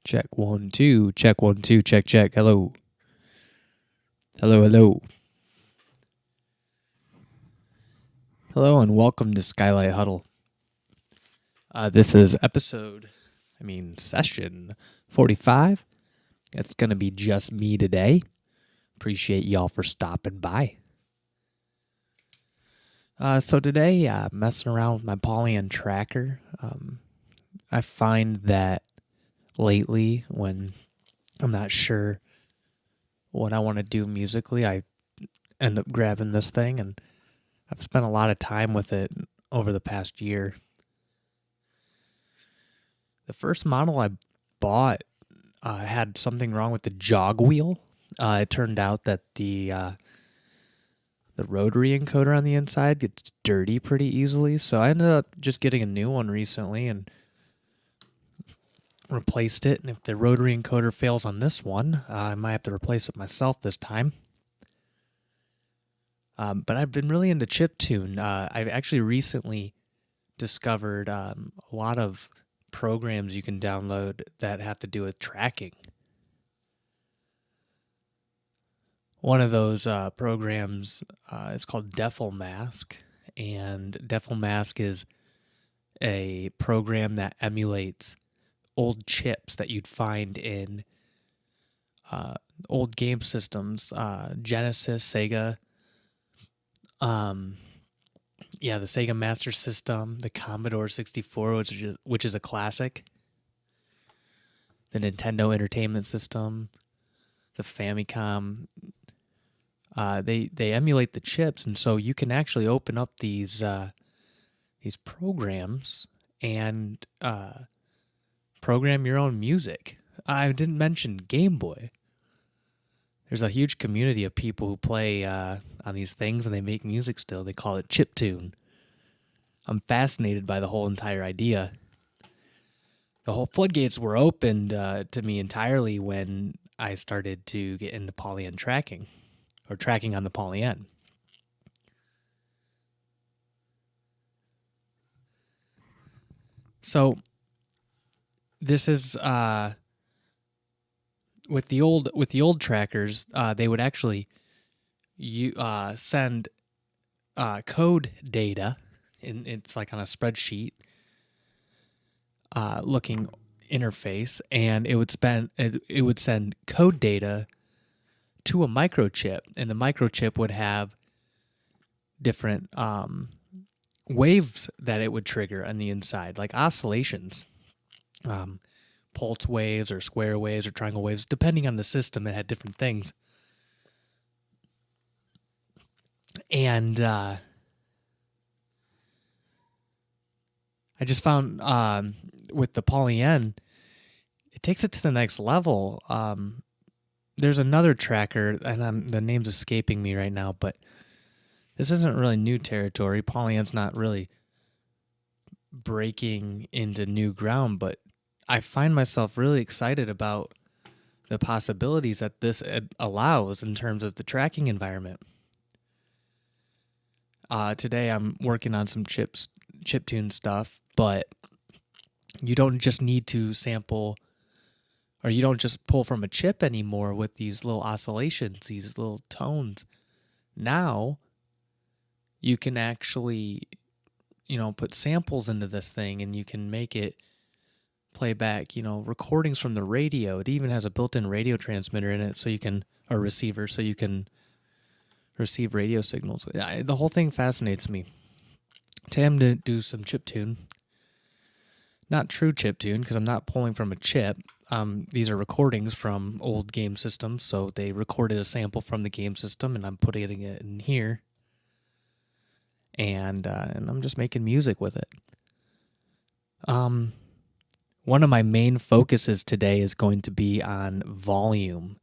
Check 1 2. Check 1 2. Check check. Hello. Hello, hello. Hello and welcome to Skylight Huddle. This is session 45. It's going to be just me today. Appreciate y'all for stopping by. So today, messing around with my Polygon tracker. I find that lately when I'm not sure what I want to do musically, I end up grabbing this thing, and I've spent a lot of time with it over the past year. The first model I bought had something wrong with the jog wheel. It turned out that the rotary encoder on the inside gets dirty pretty easily, so I ended up just getting a new one recently and replaced it. And if the rotary encoder fails on this one, I might have to replace it myself this time. But I've been really into chiptune. I've actually recently discovered a lot of programs you can download that have to do with tracking. One of those programs is called Mask, and Mask is a program that emulates old chips that you'd find in old game systems, Genesis, Sega, the Sega Master System, the Commodore 64, which is a classic, the Nintendo Entertainment System, the Famicom. They emulate the chips, and so you can actually open up these programs and program your own music. I didn't mention Game Boy. There's a huge community of people who play on these things, and they make music still. They call it chiptune. I'm fascinated by the whole entire idea. The whole floodgates were opened to me entirely when I started to get into Polygon tracking, or tracking on the Polygon. So this is with the old trackers, they would actually send code data, it's like on a spreadsheet looking interface, and it would send code data to a microchip, and the microchip would have different waves that it would trigger on the inside, like oscillations, pulse waves or square waves or triangle waves. Depending on the system, it had different things. And I just found with the Polygon, it takes it to the next level. There's another tracker, and the name's escaping me right now, but this isn't really new territory. Polygon's not really breaking into new ground, but I find myself really excited about the possibilities that this allows in terms of the tracking environment. Today I'm working on some chiptune stuff, but you don't just need to sample, or you don't just pull from a chip anymore with these little oscillations, these little tones. Now you can actually, put samples into this thing, and you can make it play back, recordings from the radio. It even has a built-in radio transmitter in it, or receiver, so you can receive radio signals. The whole thing fascinates me. Today I'm going to do some chiptune. Not true chiptune, because I'm not pulling from a chip. These are recordings from old game systems, so they recorded a sample from the game system, and I'm putting it in here. And I'm just making music with it. One of my main focuses today is going to be on volume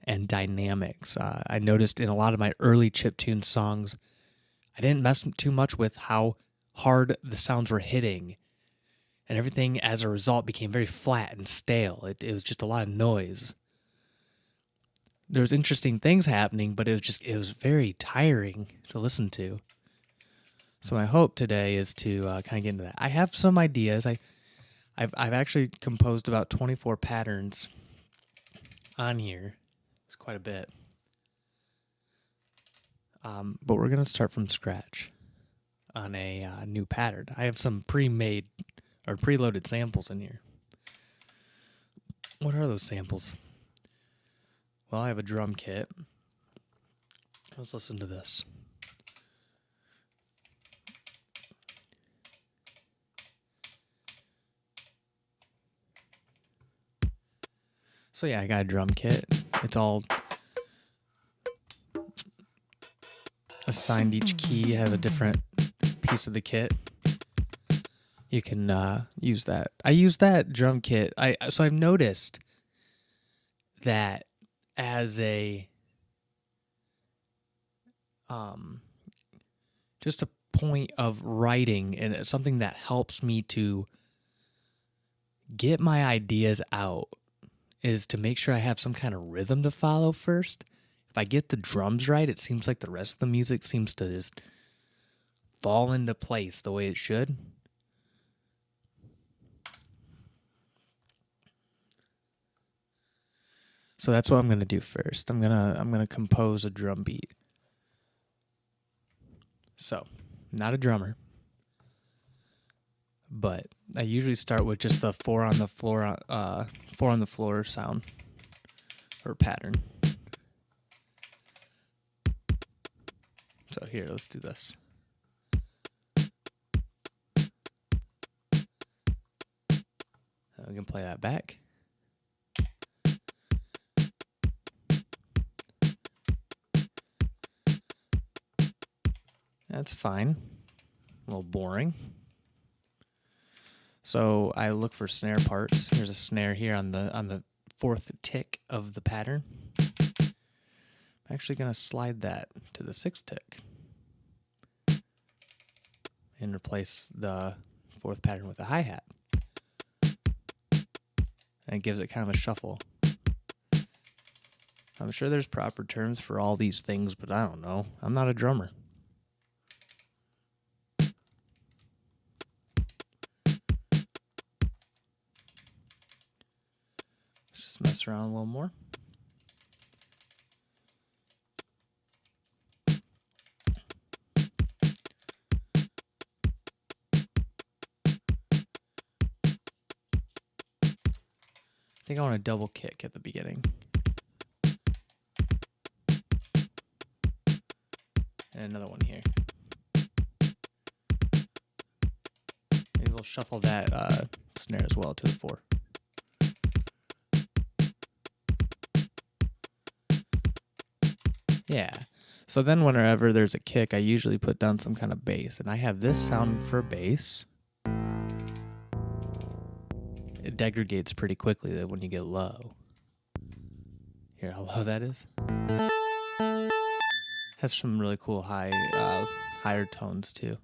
and dynamics. I noticed in a lot of my early chiptune songs, I didn't mess too much with how hard the sounds were hitting, and everything as a result became very flat and stale. It was just a lot of noise. There was interesting things happening, but it was very tiring to listen to. So my hope today is to kind of get into that. I have some ideas. I've actually composed about 24 patterns on here. It's quite a bit. But we're going to start from scratch on a new pattern. I have some pre-made or preloaded samples in here. What are those samples? Well, I have a drum kit. Let's listen to this. So yeah, I got a drum kit. It's all assigned. Each key has a different piece of the kit. You can use that. I use that drum kit. So I've noticed that as a just a point of writing, and it's something that helps me to get my ideas out, is to make sure I have some kind of rhythm to follow first. If I get the drums right, it seems like the rest of the music seems to just fall into place the way it should. So that's what I'm gonna do first. I'm gonna compose a drum beat. So, not a drummer, but I usually start with just the four on the floor sound or pattern. So here, let's do this. We can play that back. That's fine. A little boring. So I look for snare parts. There's a snare here on the fourth tick of the pattern. I'm actually going to slide that to the sixth tick and replace the fourth pattern with a hi-hat. And it gives it kind of a shuffle. I'm sure there's proper terms for all these things, but I don't know. I'm not a drummer. Mess around a little more. I think I want a double kick at the beginning. And another one here. Maybe we'll shuffle that snare as well to the four. Yeah. So then whenever there's a kick, I usually put down some kind of bass. And I have this sound for bass. It degradates pretty quickly when you get low. Hear how low that is? Has some really cool higher tones too.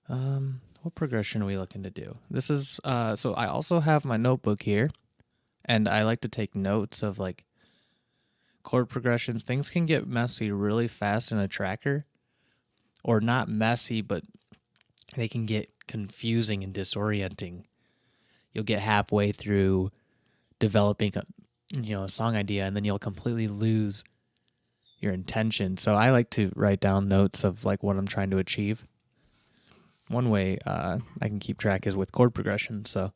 What progression are we looking to do? This is, so I also have my notebook here. And I like to take notes of like chord progressions. Things can get messy really fast in a tracker, or not messy, but they can get confusing and disorienting. You'll get halfway through developing a song idea, and then you'll completely lose your intention. So I like to write down notes of like what I'm trying to achieve. One way I can keep track is with chord progression. So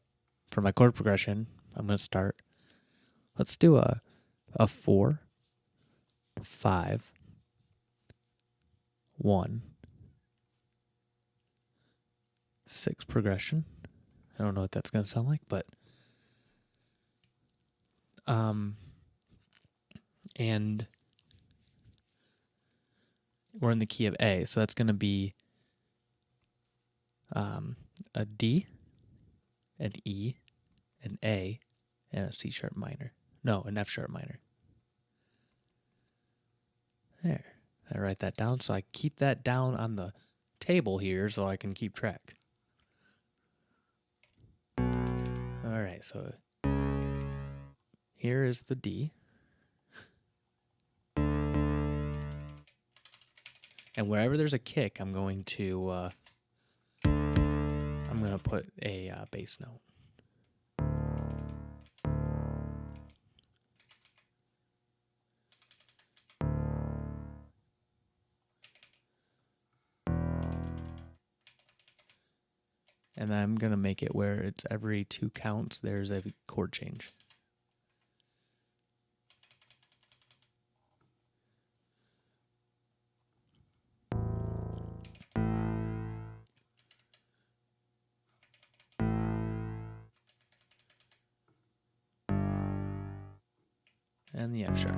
for my chord progression, I'm going to start. Let's do a 4, 5, 1, 6 progression. I don't know what that's going to sound like, but and we're in the key of A, so that's going to be a D, an E, an A, and a C sharp minor. No, an F sharp minor. There. I write that down, so I keep that down on the table here so I can keep track. All right, so here is the D. And wherever there's a kick, I'm going to I'm going to put a bass note. And I'm going to make it where it's every 2 counts, there's a chord change. And the F sharp.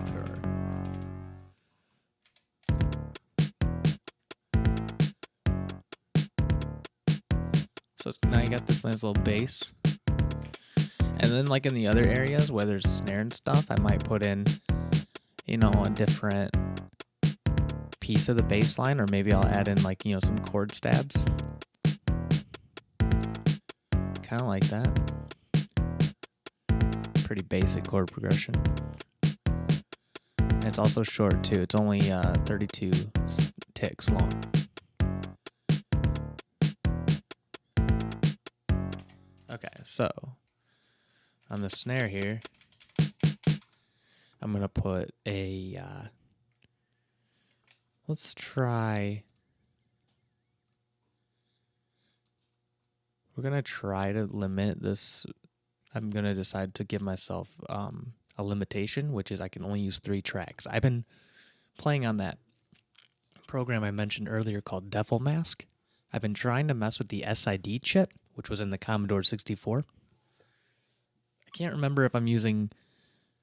So now you got this nice little bass. And then like in the other areas where there's snare and stuff, I might put in, you know, a different piece of the bass line, or maybe I'll add in like, you know, some chord stabs. Kind of like that. Pretty basic chord progression. And it's also short too. It's only 32 ticks long. Okay, so on the snare here, I'm going to put a, let's try, we're going to try to limit this. I'm going to decide to give myself a limitation, which is I can only use 3 tracks. I've been playing on that program I mentioned earlier called Devil Mask. I've been trying to mess with the SID chip, which was in the Commodore 64. I can't remember if I'm using,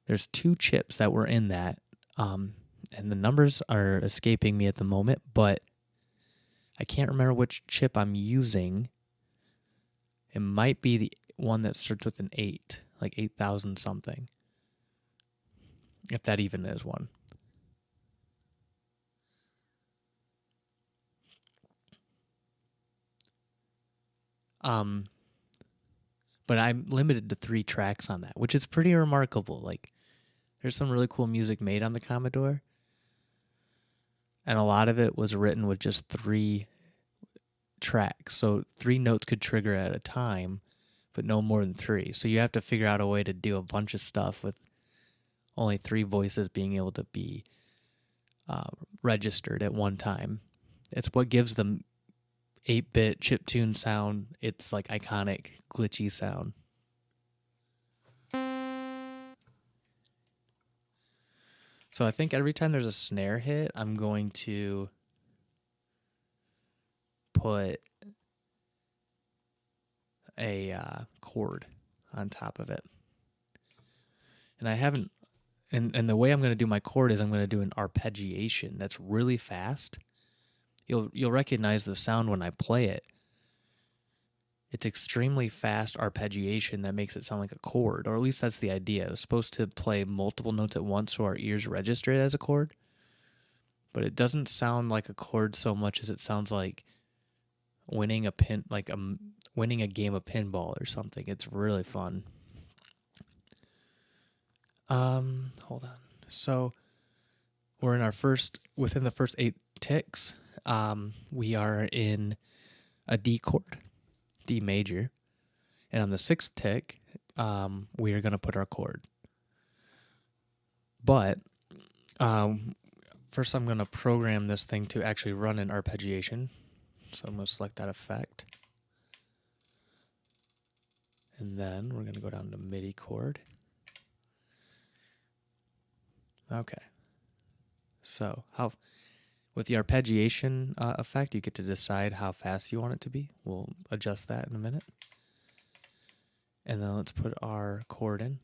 there's 2 chips that were in that, and the numbers are escaping me at the moment, but I can't remember which chip I'm using. It might be the one that starts with an 8, like 8,000 something, if that even is one. But I'm limited to 3 tracks on that, which is pretty remarkable. Like, there's some really cool music made on the Commodore, and a lot of it was written with just 3 tracks. So 3 notes could trigger at a time, but no more than 3. So you have to figure out a way to do a bunch of stuff with only 3 voices being able to be registered at one time. It's what gives them 8-bit chiptune sound. It's like iconic glitchy sound. So I think every time there's a snare hit, I'm going to put a chord on top of it. And I haven't, and the way I'm going to do my chord is I'm going to do an arpeggiation that's really fast. You'll recognize the sound when I play it. It's extremely fast arpeggiation that makes it sound like a chord, or at least that's the idea. It was supposed to play multiple notes at once so our ears register it as a chord, but it doesn't sound like a chord so much as it sounds like winning a winning a game of pinball or something. It's really fun. Hold on. So we're in within the first 8 ticks. We are in a D chord, D major, and on the 6th tick, we are going to put our chord. But first I'm going to program this thing to actually run an arpeggiation. So I'm going to select that effect. And then we're going to go down to MIDI chord. Okay. So with the arpeggiation effect, you get to decide how fast you want it to be. We'll adjust that in a minute. And then let's put our chord in.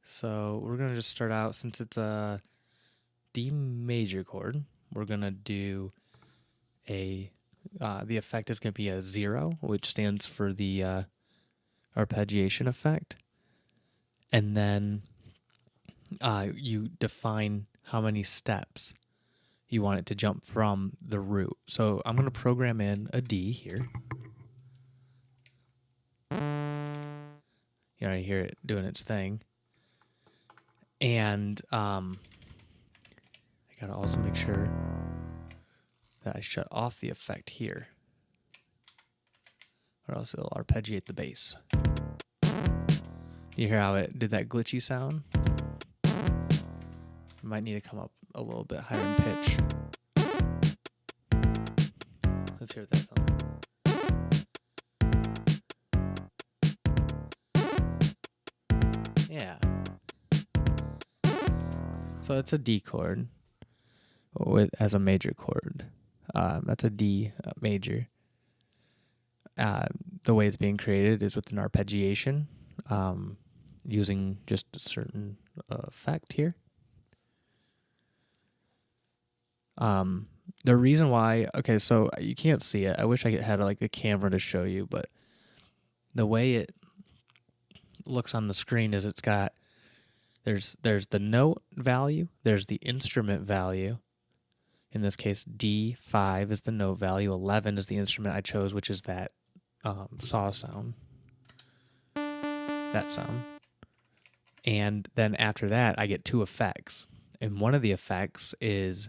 So we're going to just start out, since it's a D major chord, we're going to do the effect is going to be a 0, which stands for the arpeggiation effect. And then you define how many steps you want it to jump from the root. So I'm going to program in a D here. You know, I hear it doing its thing. And I got to also make sure that I shut off the effect here. or else it'll arpeggiate the bass. You hear how it did that glitchy sound? It might need to come up a little bit higher in pitch. Let's hear what that sounds like. Yeah. So it's a D chord as a major chord. That's a D major. The way it's being created is with an arpeggiation, using just a certain effect here. The reason why, okay, so you can't see it. I wish I had like a camera to show you, but the way it looks on the screen is it's got, there's the note value, there's the instrument value. In this case, D5 is the note value, 11 is the instrument I chose, which is that saw sound, that sound. And then after that, I get two effects. And one of the effects is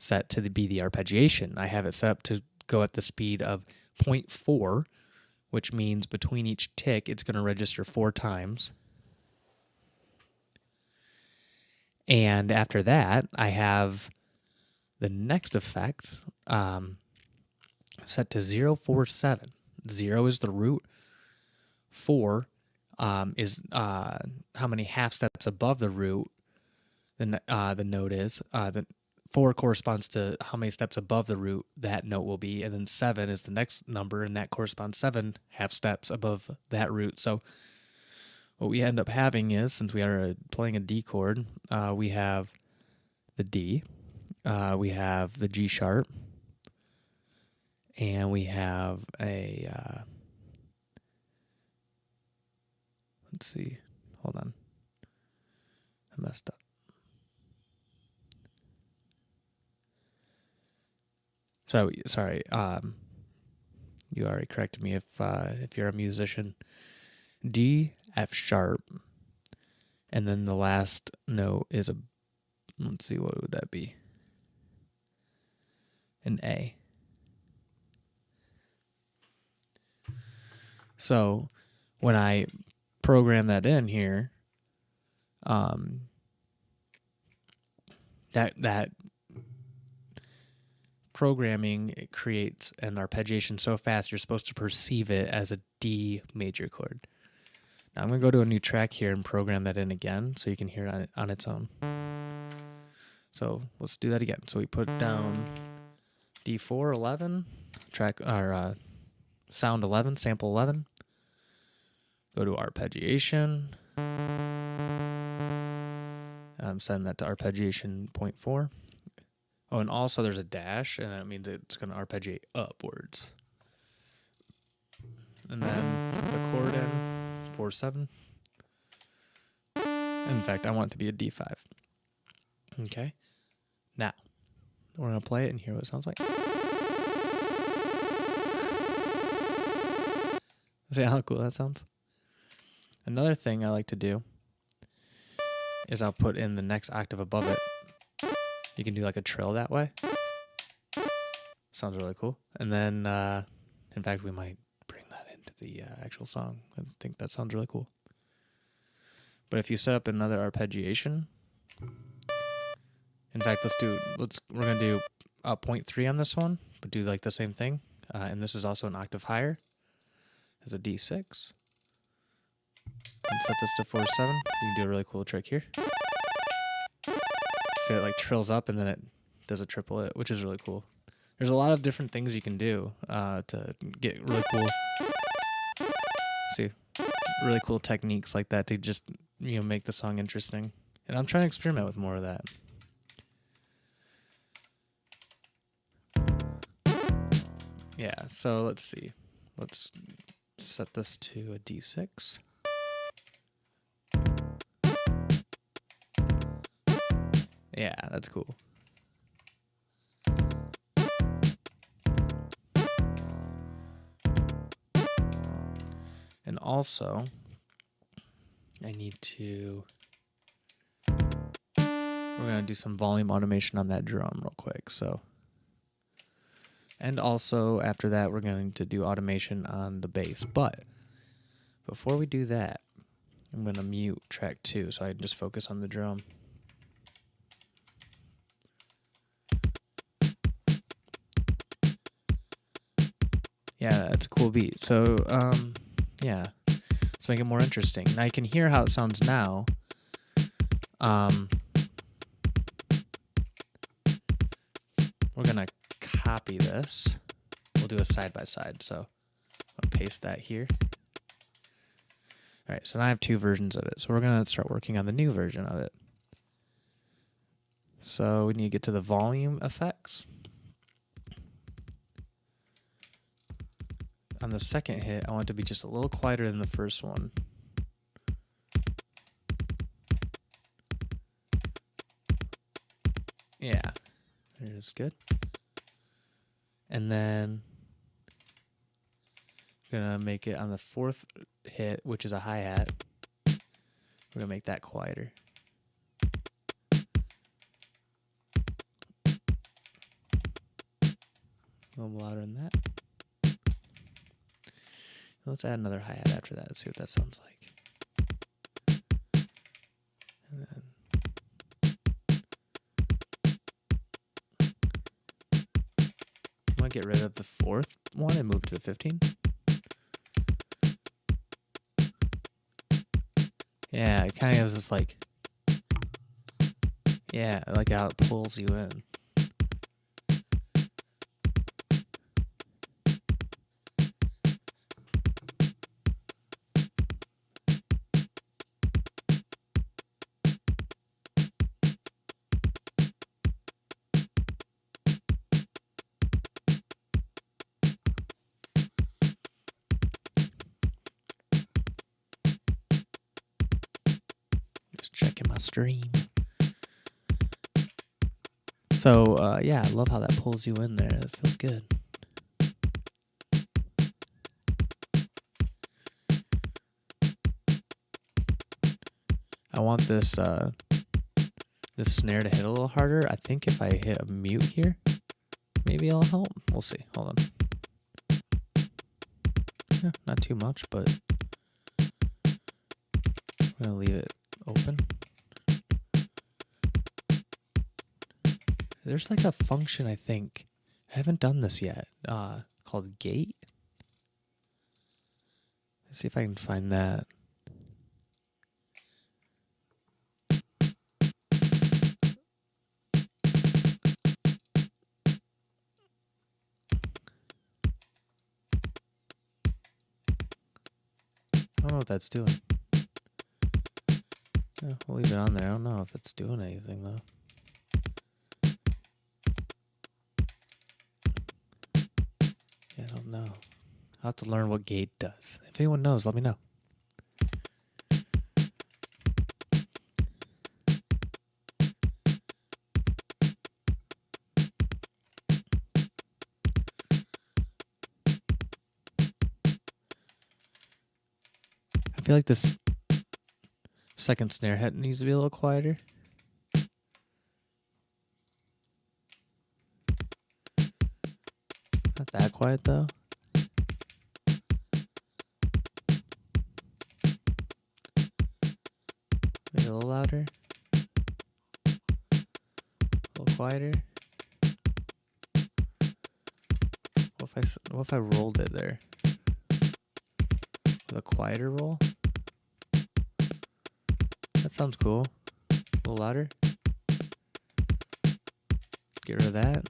set to be the arpeggiation. I have it set up to go at the speed of 0.4, which means between each tick, it's going to register 4 times. And after that, I have the next effect set to 047. 0 is the root. 4 is how many half steps above the root the note is. The 4 corresponds to how many steps above the root that note will be, and then 7 is the next number, and that corresponds 7 half steps above that root. So what we end up having is, since we are playing a D chord, we have the D, we have the G sharp, and we have a, let's see, hold on, I messed up. Sorry. You already corrected me if you're a musician. D, F sharp, and then the last note is a, let's see, what would that be? An A. So when I program that in here, that programming, it creates an arpeggiation so fast you're supposed to perceive it as a D major chord. Now I'm going to go to a new track here and program that in again so you can hear it on its own. So let's do that again. So we put down D4, 11, track, or sound 11, sample 11. Go to arpeggiation. Send that to arpeggiation 0.4. Oh, and also there's a dash, and that means it's going to arpeggiate upwards. And then put the chord in, 4/7. In fact, I want it to be a D5. Okay. Now, we're going to play it and hear what it sounds like. See how cool that sounds? Another thing I like to do is I'll put in the next octave above it. You can do like a trill that way. Sounds really cool. And then, in fact, we might bring that into the actual song. I think that sounds really cool. But if you set up another arpeggiation, in fact, we're gonna do 0.3 on this one, but do like the same thing. And this is also an octave higher, as a D6. And set this to 4/7. You can do a really cool trick here. See, it like trills up and then it does a triplet, which is really cool. There's a lot of different things you can do to get really cool. See, really cool techniques like that to just make the song interesting. And I'm trying to experiment with more of that. Yeah. So let's see. Let's set this to a D6. Yeah, that's cool. And also, I need to, we're going to do some volume automation on that drum real quick. So And also after that, we're going to do automation on the bass. But before we do that, I'm going to mute track 2 so I can just focus on the drum. Yeah, that's a cool beat. So, yeah, let's make it more interesting. Now you can hear how it sounds now. We're going to copy this. We'll do a side-by-side. So I'll paste that here. All right, so now I have 2 versions of it. So we're going to start working on the new version of it. So we need to get to the volume effects. On the second hit, I want it to be just a little quieter than the first one. Yeah, it's good. And then I'm gonna make it on the 4th hit, which is a hi-hat. We're gonna make that quieter. A little louder than that. Let's add another hi-hat after that. Let's see what that sounds like. And then I'm gonna get rid of the 4th one and move to the 15. Yeah, it kind of is just like, yeah, I like how it pulls you in. Just checking my stream. So, yeah, I love how that pulls you in there. It feels good. I want this this snare to hit a little harder. I think if I hit a mute here, maybe it'll help. We'll see. Hold on. Yeah, not too much, but I'm gonna leave it open. There's like a function, I think. I haven't done this yet. Called gate. Let's see if I can find that. I don't know what that's doing. Yeah, we'll leave it on there. I don't know if it's doing anything though. Yeah, I don't know. I'll have to learn what gate does. If anyone knows, let me know. I feel like this second snare hit needs to be a little quieter. Not that quiet though. Maybe a little louder. A little quieter. What if I rolled it there? With a quieter roll? That sounds cool. A little louder. Get rid of that.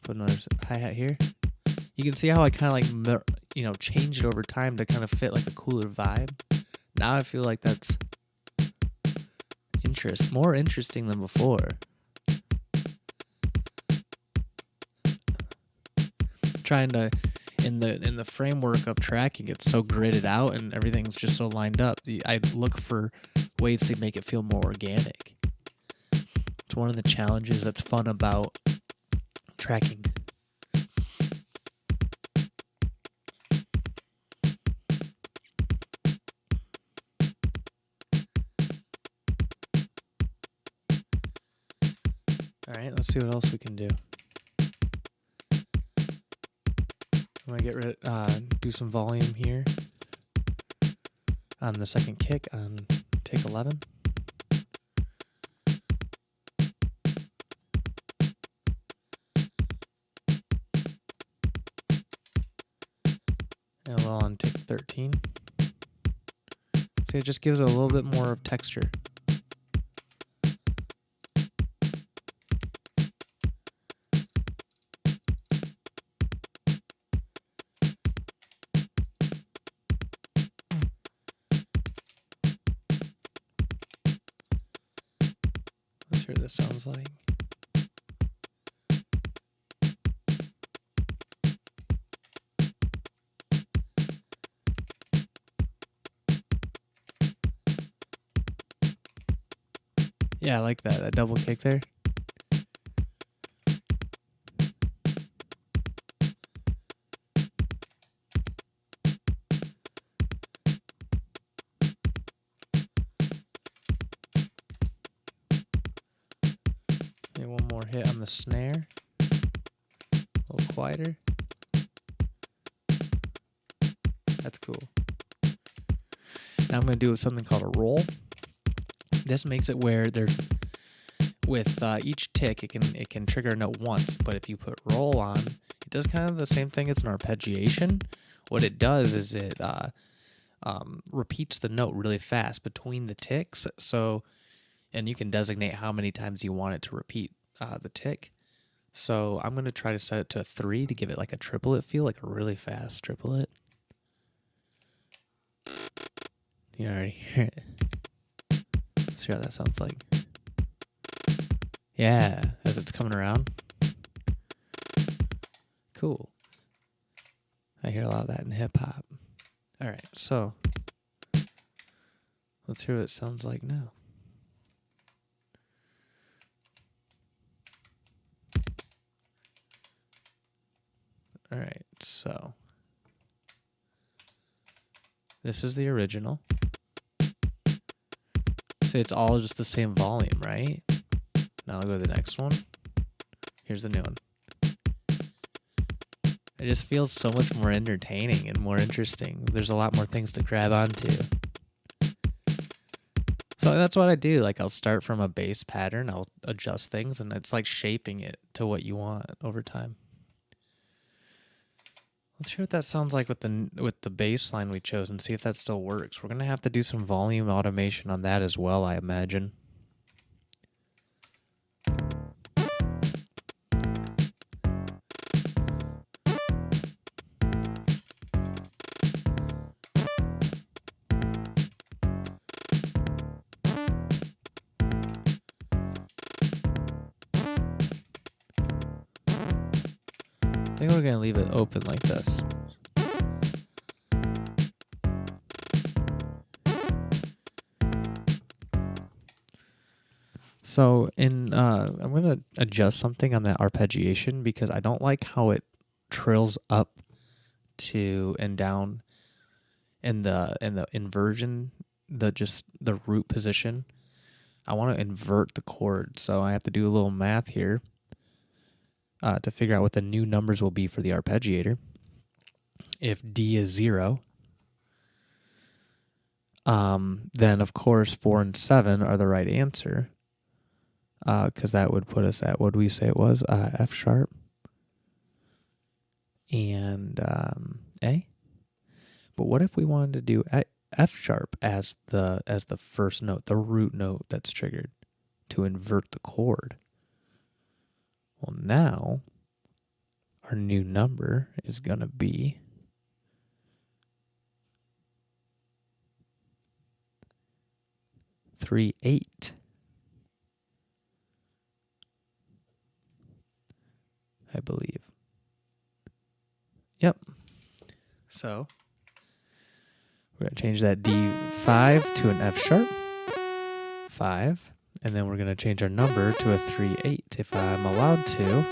Put another hi-hat here. You can see how I kind of like, changed it over time to kind of fit like a cooler vibe. Now I feel like that's more interesting than before. Trying to in the framework of tracking, it's so gridded out and everything's just so lined up. I look for ways to make it feel more organic. It's one of the challenges that's fun about tracking. All right, let's see what else we can do. I'm gonna get rid, do some volume here on the second kick on take 11. And a little on take 13. So it just gives it a little bit more of texture. Let's hear what this sounds like. Yeah, I like that double kick there. Maybe one more hit on the snare. A little quieter. That's cool. Now I'm going to do something called a roll. This makes it where there's, with each tick, it can trigger a note once, but if you put roll on, it does kind of the same thing as an arpeggiation. What it does is it repeats the note really fast between the ticks. So, and you can designate how many times you want it to repeat the tick. So I'm going to try to set it to 3 to give it like a triplet feel, like a really fast triplet. You already hear it. Let's see how that sounds like. Yeah, as it's coming around. Cool. I hear a lot of that in hip hop. All right, so let's hear what it sounds like now. All right, so this is the original. So it's all just the same volume, right? Now I'll go to the next one. Here's the new one. It just feels so much more entertaining and more interesting. There's a lot more things to grab onto. So that's what I do. Like I'll start from a bass pattern, I'll adjust things, and it's like shaping it to what you want over time. Let's hear what that sounds like with the bass line we chose and see if that still works. We're going to have to do some volume automation on that as well, I imagine. I think we're going to leave it open like this. So I'm going to adjust something on that arpeggiation because I don't like how it trills up to and down in the inversion, the root position. I want to invert the chord, so I have to do a little math here. To figure out what the new numbers will be for the arpeggiator. If D is 0, then of course 4 and 7 are the right answer, because that would put us at, what did we say it was? F sharp and A. But what if we wanted to do F sharp as the first note, the root note that's triggered, to invert the chord? Well, now our new number is going to be 3/8. I believe. Yep. So we're going to change that D5 to an F sharp. 5. And then we're going to change our number to a 3/8 if I'm allowed to.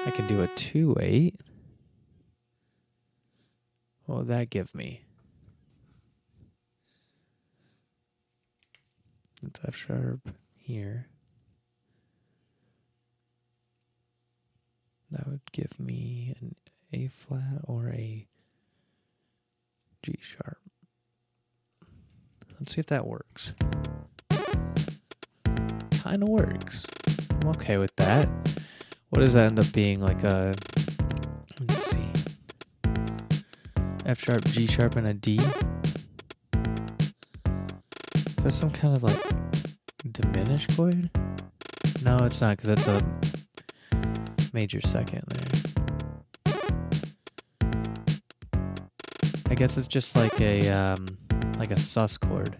I can do a 2/8. What would that give me? It's F sharp here. That would give me an A flat or a G sharp. Let's see if that works. Kind of works. I'm okay with that. What does that end up being? Like a, let's see, F sharp, G sharp, and a D? Is that some kind of like diminished chord? No, it's not, because that's a major second there. I guess it's just like a sus chord.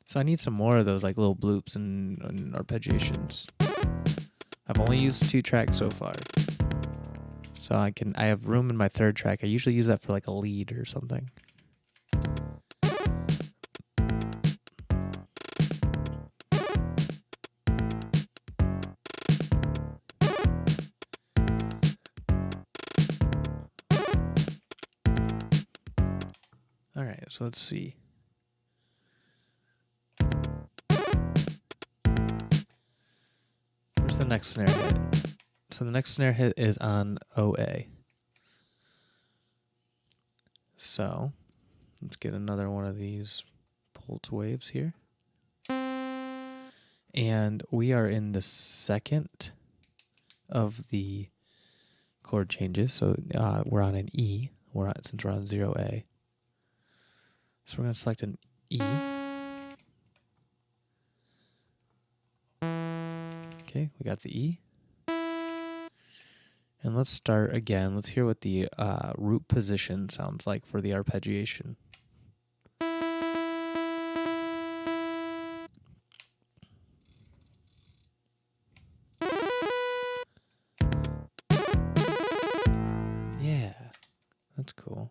So I need some more of those like little bloops and arpeggiations. I've only used 2 tracks so far. So I have room in my 3rd track. I usually use that for like a lead or something. All right, so let's see. Where's the next snare hit? So the next snare hit is on OA. So let's get another one of these pulse waves here. And we are in the 2nd of the chord changes. So we're on an E, since we're on 0A. So we're going to select an E. Okay, we got the E. And let's start again. Let's hear what the root position sounds like for the arpeggiation. Yeah, that's cool.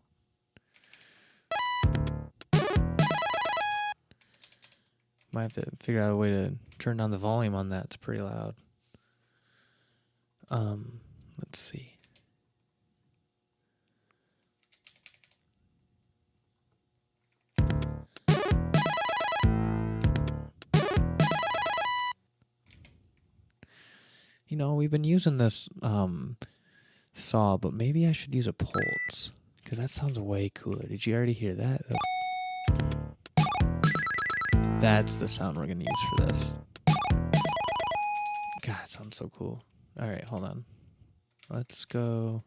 Might have to figure out a way to turn down the volume on that. It's pretty loud. Let's see. You know, we've been using this saw, but maybe I should use a pulse, because that sounds way cooler. Did you already hear that? That's the sound we're going to use for this. God, it sounds so cool. All right, hold on. Let's go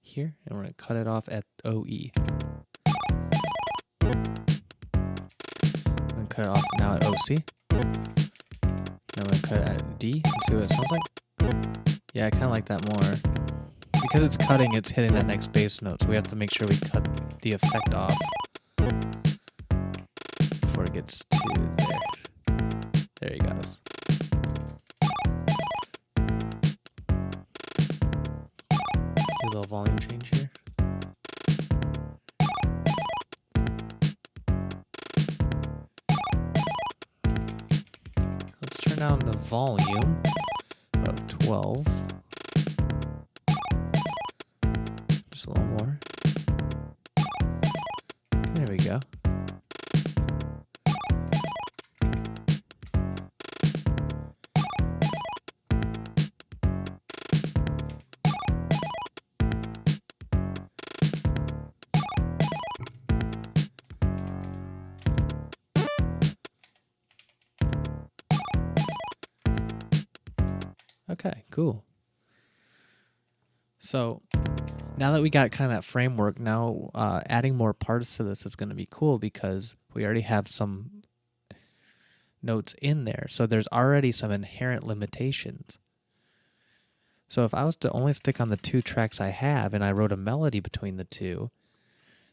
here, and we're going to cut it off at OE. I'm going to cut it off now at OC. Now I'm going to cut it at D and see what it sounds like. Yeah, I kind of like that more. Because it's cutting, it's hitting that next bass note, so we have to make sure we cut the effect off before it gets to there. There he goes. Do a little volume change here. Let's turn down the volume of 12. Just a little more. There we go. Okay, cool. So now that we got kind of that framework, now adding more parts to this is going to be cool because we already have some notes in there. So there's already some inherent limitations. So if I was to only stick on the 2 tracks I have and I wrote a melody between the 2,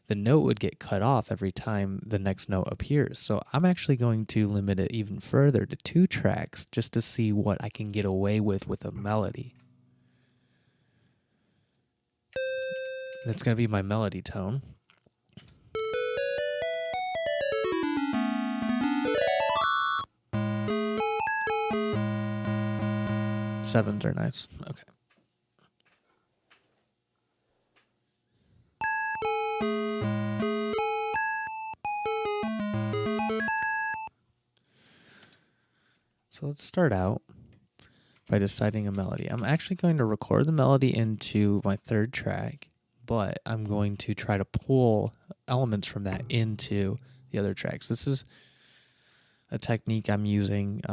the note would get cut off every time the next note appears. So I'm actually going to limit it even further to 2 tracks just to see what I can get away with a melody. That's going to be my melody tone. Sevens are nice. Okay. So let's start out by deciding a melody. I'm actually going to record the melody into my third track, but I'm going to try to pull elements from that into the other tracks. This is a technique I'm using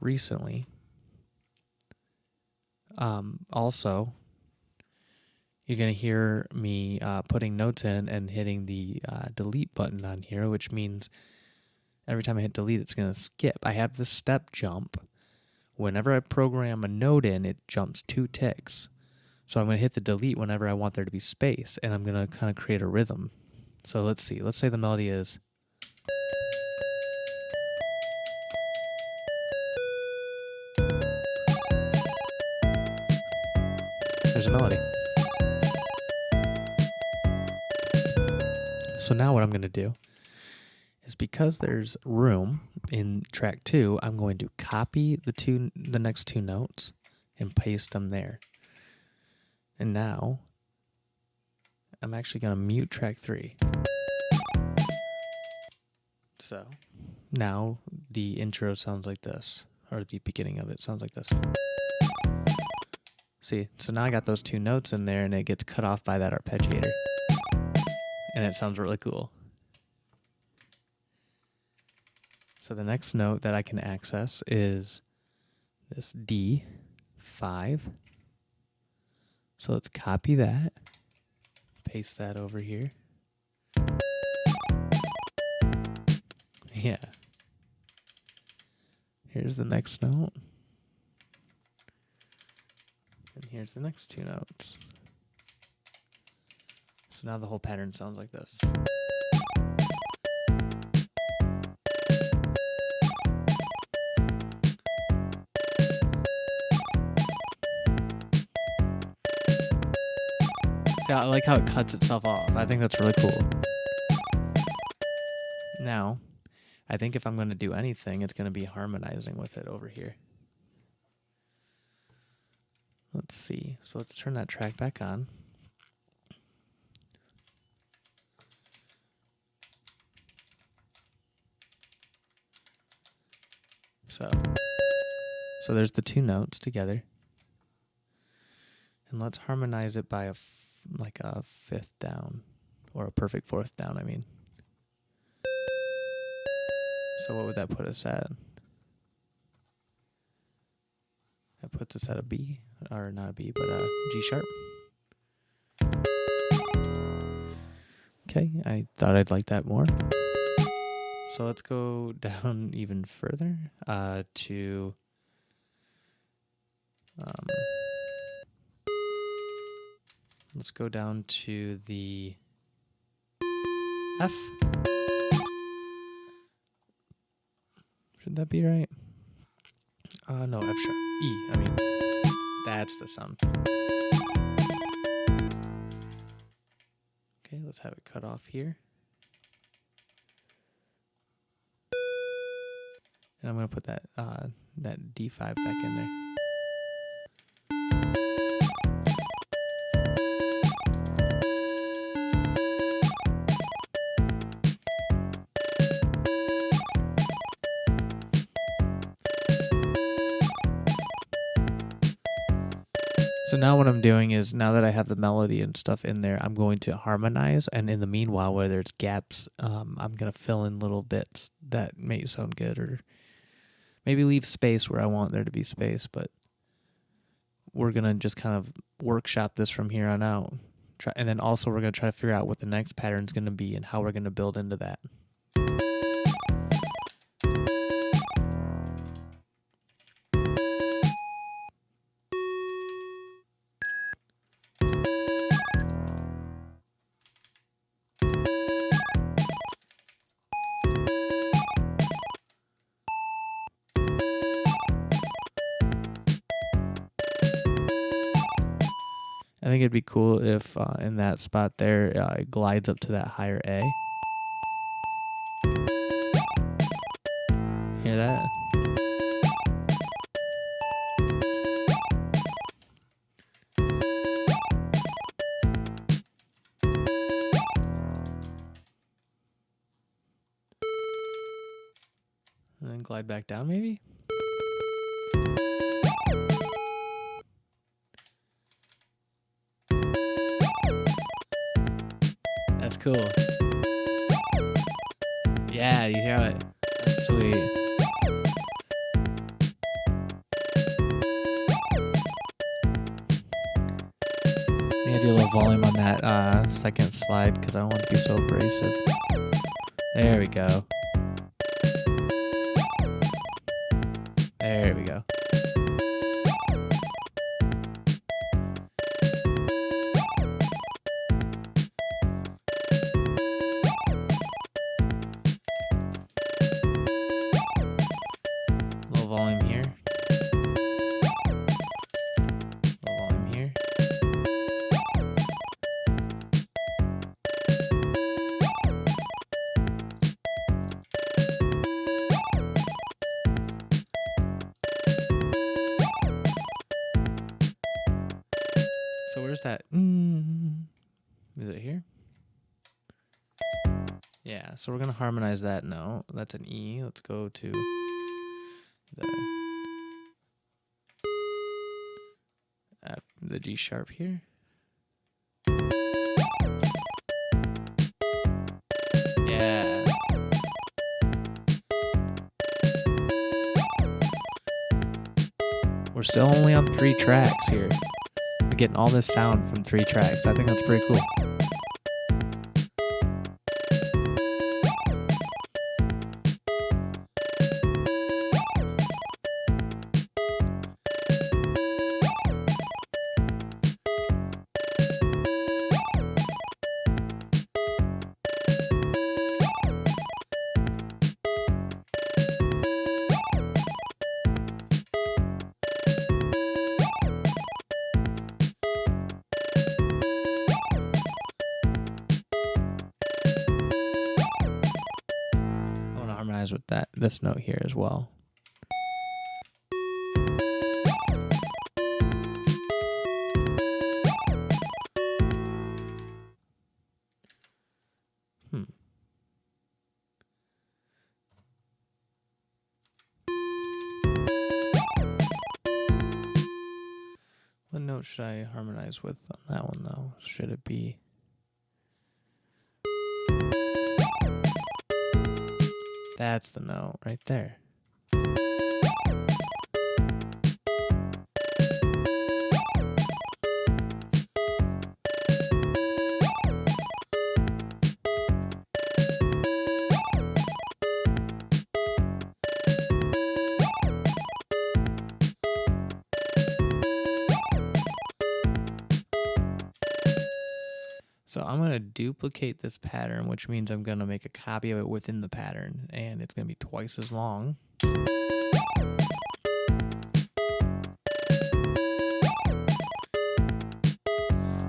recently. Also, you're going to hear me putting notes in and hitting the delete button on here, which means every time I hit delete, it's going to skip. I have this step jump. Whenever I program a note in, it jumps 2 ticks. So I'm going to hit the delete whenever I want there to be space, and I'm going to kind of create a rhythm. So let's see. Let's say the melody is... There's a melody. So now what I'm going to do is, because there's room in track 2, I'm going to copy the next 2 notes and paste them there. And now I'm actually going to mute track 3. So now the intro sounds like this, or the beginning of it sounds like this. See, so now I got those 2 notes in there and it gets cut off by that arpeggiator. And it sounds really cool. So the next note that I can access is this D5. So let's copy that, paste that over here. Yeah. Here's the next note. And here's the next 2 notes. So now the whole pattern sounds like this. See, I like how it cuts itself off. I think that's really cool. Now, I think if I'm going to do anything, it's going to be harmonizing with it over here. Let's see. So let's turn that track back on. So there's the 2 notes together. And let's harmonize it by like a 5th down, or a perfect 4th down, I mean. So what would that put us at? That puts us at a B, or not a B, but a G sharp. Okay, I thought I'd like that more. So let's go down even further to let's go down to the F. Should that be right? No, F sharp. E, I mean, that's the sound. Okay, let's have it cut off here. And I'm going to put that D5 back in there. So now what I'm doing is, now that I have the melody and stuff in there, I'm going to harmonize, and in the meanwhile, where there's gaps, I'm going to fill in little bits that may sound good, or maybe leave space where I want there to be space, but we're going to just kind of workshop this from here on out. And then also we're going to try to figure out what the next pattern is going to be and how we're going to build into that. I think it'd be cool if in that spot there it glides up to that higher A. Hear that? slide back down maybe? That's cool. Yeah, you hear it. That's sweet. I need to do a little volume on that second slide because I don't want it to be so abrasive. There we go. There we go. Little volume here. Little volume here. So where's that? Is it here? Yeah, so we're going to harmonize that note. That's an E. Let's go to the G sharp here. Yeah. We're still only on 3 tracks here. We're getting all this sound from 3 tracks. I think that's pretty cool. With this note here as well. What note should I harmonize with on that one though? Should it be that's the note right there. So I'm going to duplicate this pattern, which means I'm going to make a copy of it within the pattern, and it's going to be twice as long.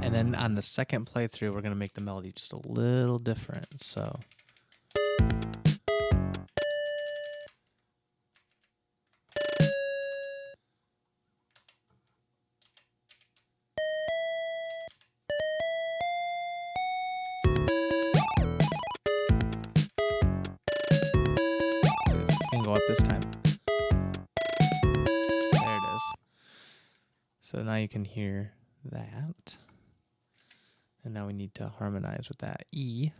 And then on the second playthrough, we're going to make the melody just a little different. So go up this time. There it is. So now you can hear that. And now we need to harmonize with that E.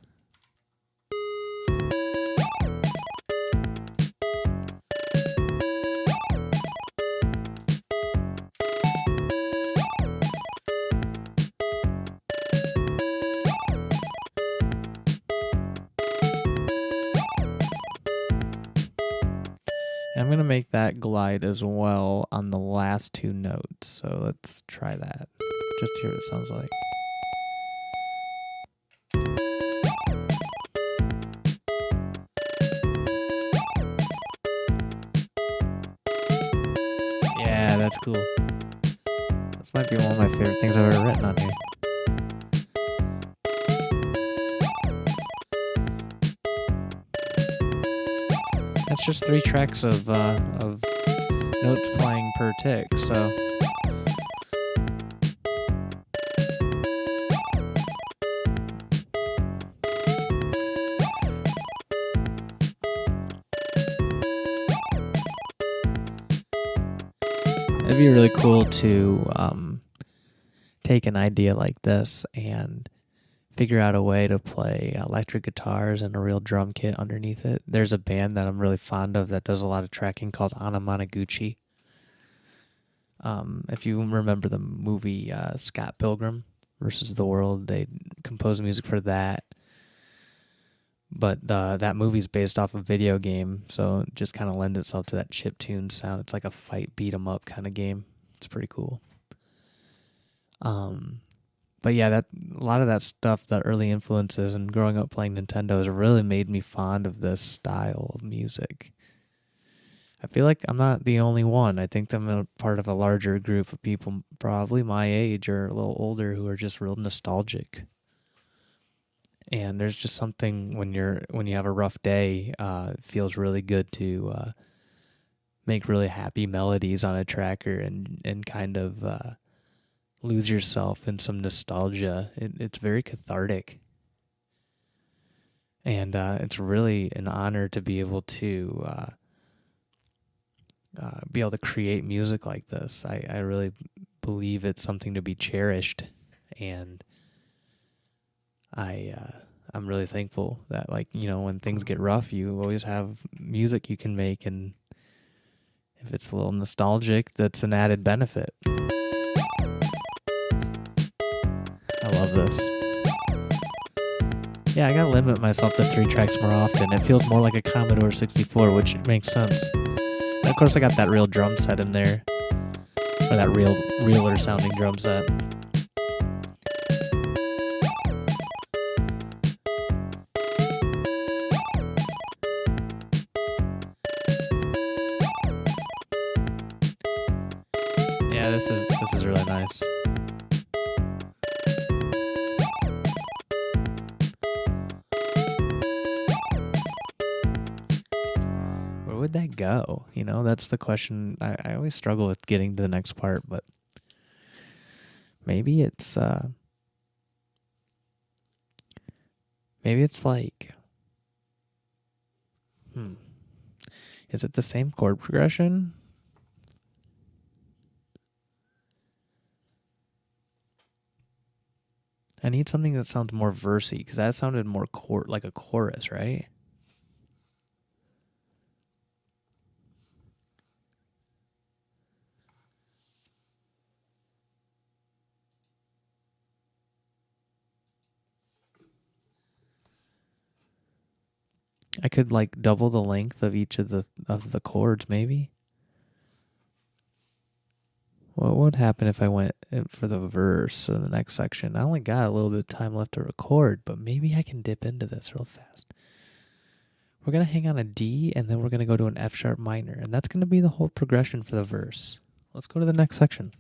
I'm going to make that glide as well on the last 2 notes. So let's try that. Just to hear what it sounds like. Yeah, that's cool. This might be one of my favorite things I've ever written on here. That's just 3 tracks of notes playing per tick, so. It'd be really cool to take an idea like this and figure out a way to play electric guitars and a real drum kit underneath it. There's a band that I'm really fond of that does a lot of tracking called Anamanaguchi. If you remember the movie Scott Pilgrim versus the World, they composed music for that. But that movie's based off a video game, so it just kind of lends itself to that chiptune sound. It's like a fight beat 'em up kind of game. It's pretty cool. But yeah, a lot of that stuff, the early influences and growing up playing Nintendo has really made me fond of this style of music. I feel like I'm not the only one. I think I'm a part of a larger group of people, probably my age or a little older, who are just real nostalgic. And there's just something when you have a rough day, it feels really good to make really happy melodies on a tracker and kind of lose yourself in some nostalgia. It's very cathartic. And it's really an honor to be able to create music like this. I really believe it's something to be cherished, and I'm really thankful that, like, when things get rough, you always have music you can make, and if it's a little nostalgic, that's an added benefit. I love this. Yeah, I gotta limit myself to 3 tracks more often. It feels more like a Commodore 64, which makes sense. And of course, I got that real drum set in there, or that realer sounding drum set. Yeah, this is really nice. Where would that go? That's the question. I always struggle with getting to the next part, but maybe it's like, is it the same chord progression? I need something that sounds more versy, because that sounded more like a chorus, right? I could like double the length of each of the chords, maybe. What would happen if I went for the verse or the next section? I only got a little bit of time left to record, but maybe I can dip into this real fast. We're going to hang on a D, and then we're going to go to an F sharp minor, and that's going to be the whole progression for the verse. Let's go to the next section.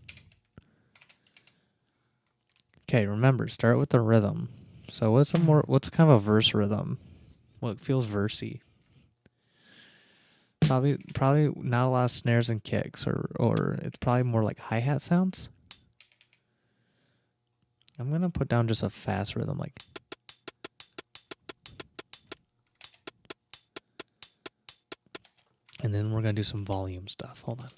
Okay, remember, start with the rhythm. So what's kind of a verse rhythm? Well, it feels versy. Probably not a lot of snares and kicks, or it's probably more like hi-hat sounds. I'm going to put down just a fast rhythm, like. And then we're going to do some volume stuff. Hold on.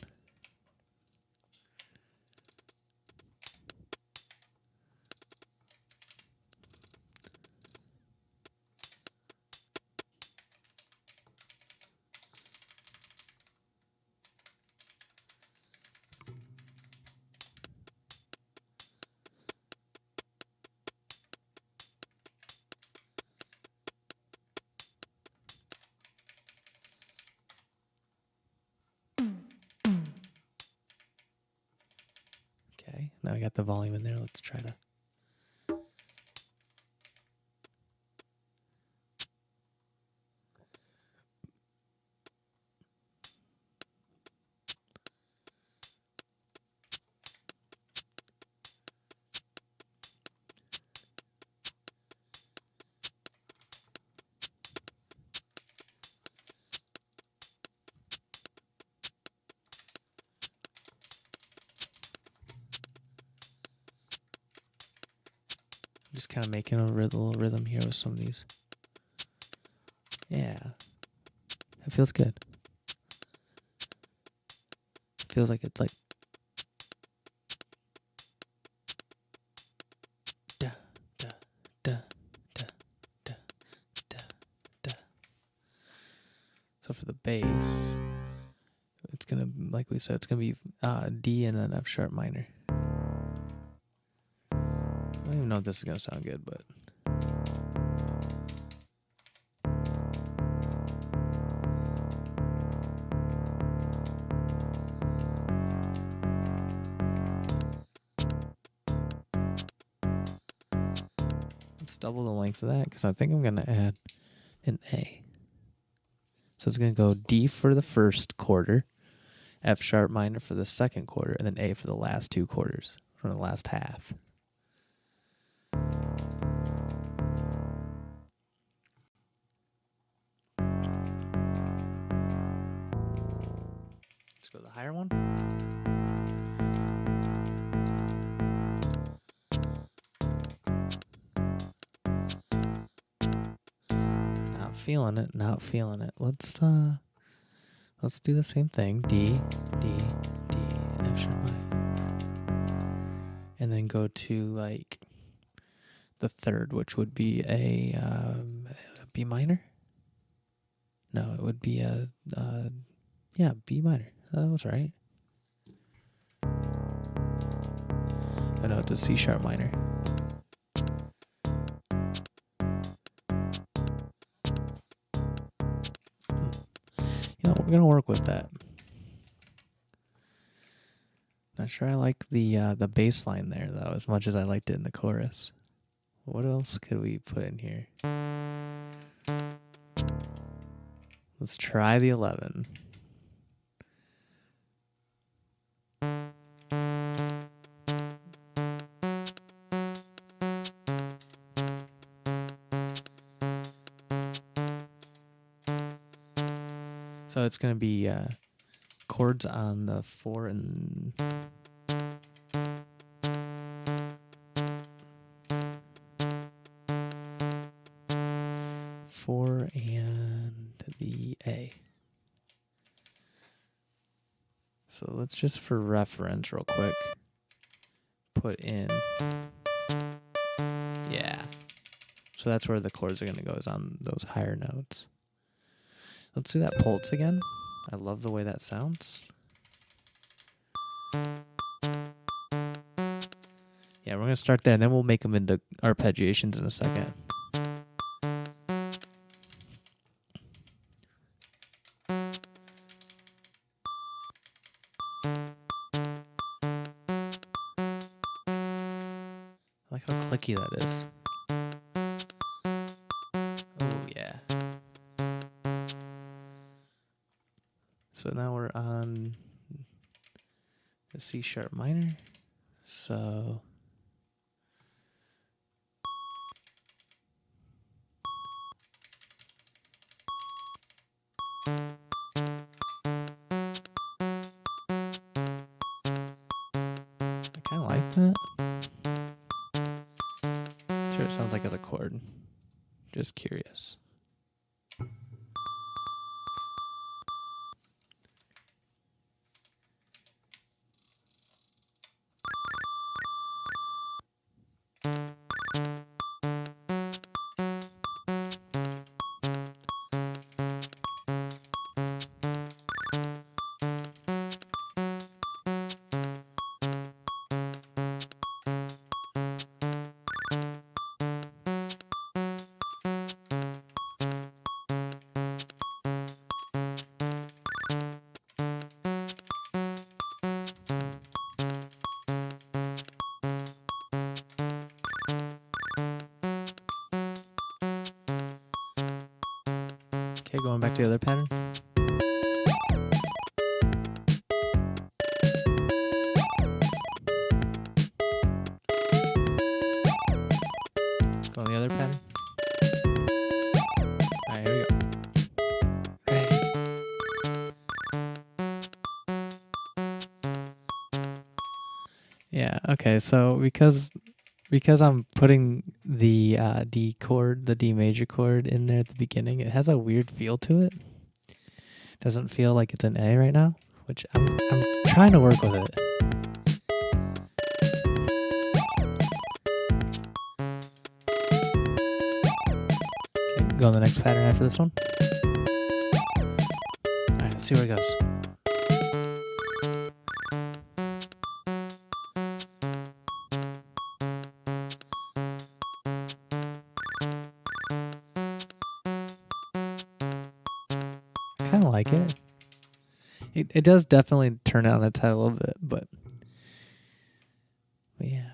Okay, now I got the volume in there. Let's try to. Just kind of making a little rhythm here with some of these. Yeah. It feels good. It feels like it's like for the bass, it's gonna, like we said, it's gonna be D and then F sharp minor. I don't even know if this is gonna sound good, but let's double the length of that because I think I'm gonna add an A. So it's gonna go D for the first quarter, F sharp minor for the second quarter, and then A for the last 2 quarters, for the last half. Let's go to the higher one. Not feeling it. Let's do the same thing. D, F sharp minor. And then go to like the third, which would be a B minor. No, it would be a B minor. That was right. Oh no, it's a C sharp minor. We're gonna work with that. Not sure I like the bass line there though, as much as I liked it in the chorus. What else could we put in here? Let's try the 11. So it's going to be chords on the 4 and 4 and the A. So let's just, for reference real quick, put in, yeah. So that's where the chords are going to go, is on those higher notes. Let's do that pulse again. I love the way that sounds. Yeah, we're going to start there, and then we'll make them into arpeggiations in a second. I like how clicky that is. Oh, yeah. So now we're on the C sharp minor. So I kind of like that. Let's hear what it sounds like as a chord. Just curious. Okay, going back to the other pattern. Go on the other pattern. Alright, here we go. Yeah, okay, so because I'm putting the D chord, the D major chord in there at the beginning, it has a weird feel to it. Doesn't feel like it's an A right now, which I'm trying to work with it. Okay, go on the next pattern after this one. Let's see where it goes. Kind of like it. It does definitely turn out its head a little bit, but yeah.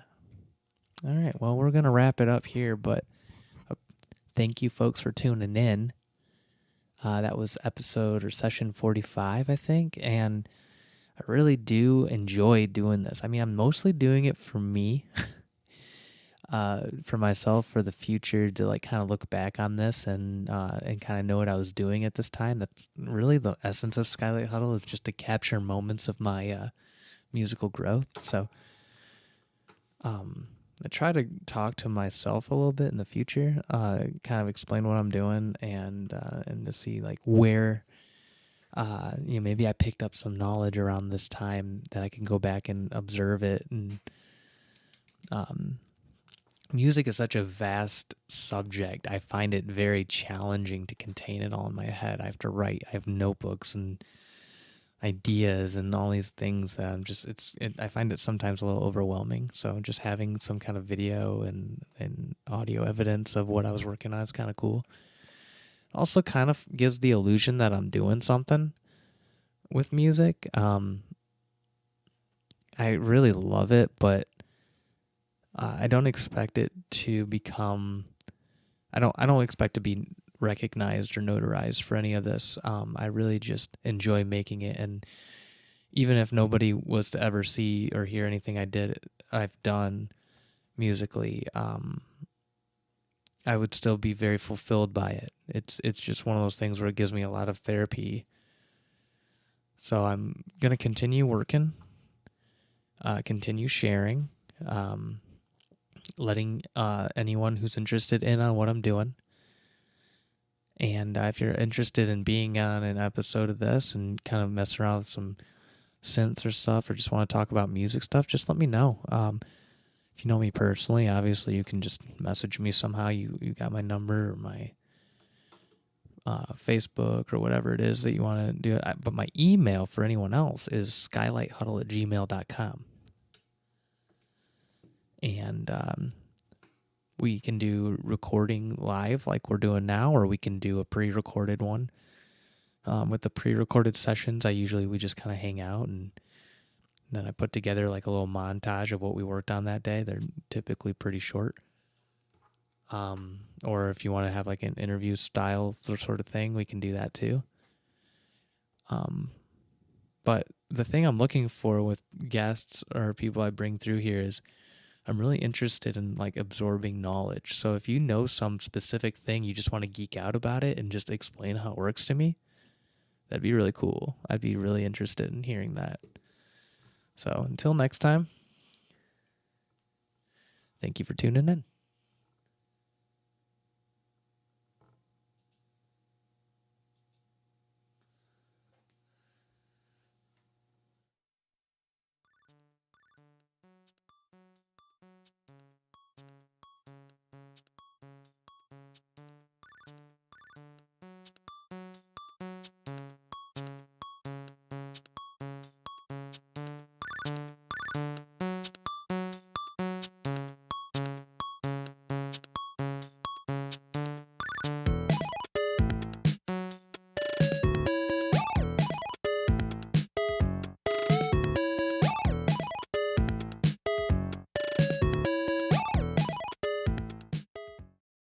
All right, well, we're going to wrap it up here, but thank you folks for tuning in. That was episode or session 45, I think, and I really do enjoy doing this. I mean, I'm mostly doing it for me, for myself, for the future, to like kind of look back on this and kind of know what I was doing at this time. That's really the essence of Skylight Huddle, is just to capture moments of my musical growth. So I try to talk to myself a little bit in the future, kind of explain what I'm doing, and to see like where maybe I picked up some knowledge around this time that I can go back and observe it. And music is such a vast subject. I find it very challenging to contain it all in my head. I have to write. I have notebooks and ideas and all these things that I find it sometimes a little overwhelming. So just having some kind of video and audio evidence of what I was working on is kind of cool. Also kind of gives the illusion that I'm doing something with music. I really love it, but I don't expect it to become, I don't expect to be recognized or notarized for any of this. I really just enjoy making it, and even if nobody was to ever see or hear anything I've done musically, I would still be very fulfilled by it. It's just one of those things where it gives me a lot of therapy. So I'm gonna continue working, continue sharing, letting anyone who's interested in on what I'm doing. And if you're interested in being on an episode of this and kind of mess around with some synths or stuff, or just want to talk about music stuff, just let me know. If you know me personally, obviously you can just message me somehow. You got my number or my Facebook or whatever it is that you want to do it. But my email for anyone else is skylighthuddle@gmail.com. And we can do recording live like we're doing now, or we can do a pre-recorded one. With the pre-recorded sessions, we just kind of hang out, and then I put together like a little montage of what we worked on that day. They're typically pretty short. Or if you want to have like an interview style sort of thing, we can do that too. But the thing I'm looking for with guests or people I bring through here is I'm really interested in like absorbing knowledge. So if you know some specific thing, you just want to geek out about it and just explain how it works to me, that'd be really cool. I'd be really interested in hearing that. So until next time, thank you for tuning in.